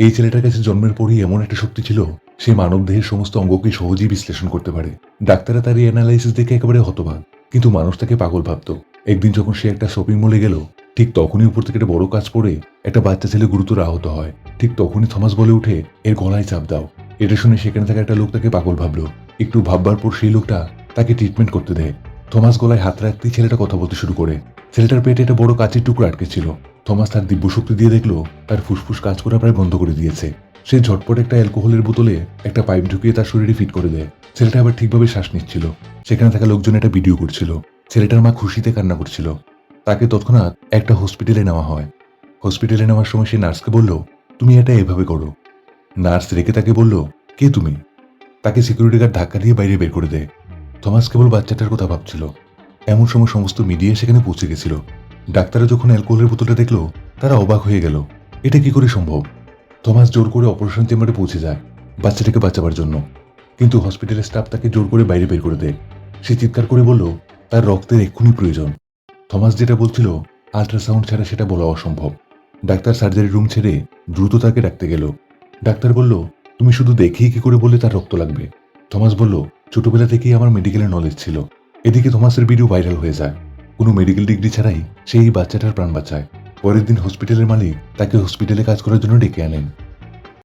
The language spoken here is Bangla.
এই ছেলেটার কাছে জন্মের পরই এমন একটা শক্তি ছিল, সে মানবদেহের সমস্ত অঙ্গকে সহজেই বিশ্লেষণ করতে পারে। ডাক্তাররা তার এই অ্যানালাইসিস দেখে একেবারে হতবাক, কিন্তু মানুষ তাকে পাগল ভাবত। একদিন যখন সে একটা শপিং মলে গেল, ঠিক তখনই উপর থেকে একটা বড় কাজ পড়ে একটা বাচ্চা ছেলে গুরুতর আহত হয়। ঠিক তখনই থমাস বলে উঠে, এর গলায় চাপ দাও। এটা শুনে সেখানে থাকা একটা লোক তাকে পাগল ভাবলো। একটু ভাববার পর সেই লোকটা তাকে ট্রিটমেন্ট করতে দেয়। থমাস গলায় হাত রাখতেই ছেলেটা কথা বলতে শুরু করে। ছেলেটার পেটে একটা বড় কাচের টুকরো আটকে ছিল। থমাস তার দিব্য শক্তি দিয়ে দেখলো তার ফুসফুস কাজ করা প্রায় বন্ধ করে দিয়েছে। সে ঝটপট একটা অ্যালকোহলের বোতলে একটা পাইপ ঢুকিয়ে তার শরীরে ফিট করে দেয়। ছেলেটা আবার ঠিকভাবে শ্বাস নিচ্ছিল। সেখানে থাকা লোকজন একটা ভিডিও করছিল। ছেলেটার মা খুশিতে কান্না করছিল। তাকে তৎক্ষণাৎ একটা হসপিটালে নেওয়া হয়। হসপিটালে নেওয়ার সময় সে নার্সকে বলল, তুমি এটা এভাবে করো। নার্স রেখে তাকে বলল, কে তুমি? তাকে সিকিউরিটি গার্ড ধাক্কা দিয়ে বাইরে বের করে দেয়। থমাস কেবল বাচ্চাটার কথা ভাবছিল। এমন সময় সমস্ত মিডিয়া সেখানে পৌঁছে গেছিল। ডাক্তাররা যখন অ্যালকোহলের বোতলটা দেখলো, তারা অবাক হয়ে গেল। এটা কি করে সম্ভব? থমাস জোর করে অপারেশন চেম্বারে পৌঁছে যায় বাচ্চাটাকে বাঁচাবার জন্য, কিন্তু হসপিটালের স্টাফ তাকে জোর করে বাইরে বের করে দেয়। সে চিৎকার করে বলল, তার রক্তের এক্ষুনি প্রয়োজন। থমাস যেটা বলছিল, আল্ট্রাসাউন্ড ছাড়া সেটা বলা অসম্ভব। ডাক্তার সার্জারি রুম ছেড়ে দ্রুত তাকে ডাকতে গেল। ডাক্তার বলল, তুমি শুধু দেখেই কি করে বললে তার রক্ত লাগবে? থমাস বলল, ছোটবেলা থেকেই আমার মেডিকেলের নলেজ ছিল। এদিকে থমাসের ভিডিও ভাইরাল হয়ে যায়। কোনো মেডিকেল ডিগ্রি ছাড়াই সেই বাচ্চাটার প্রাণ বাঁচায়। পরের দিন হসপিটালের মালিক তাকে হসপিটালে কাজ করার জন্য ডেকে আনেন।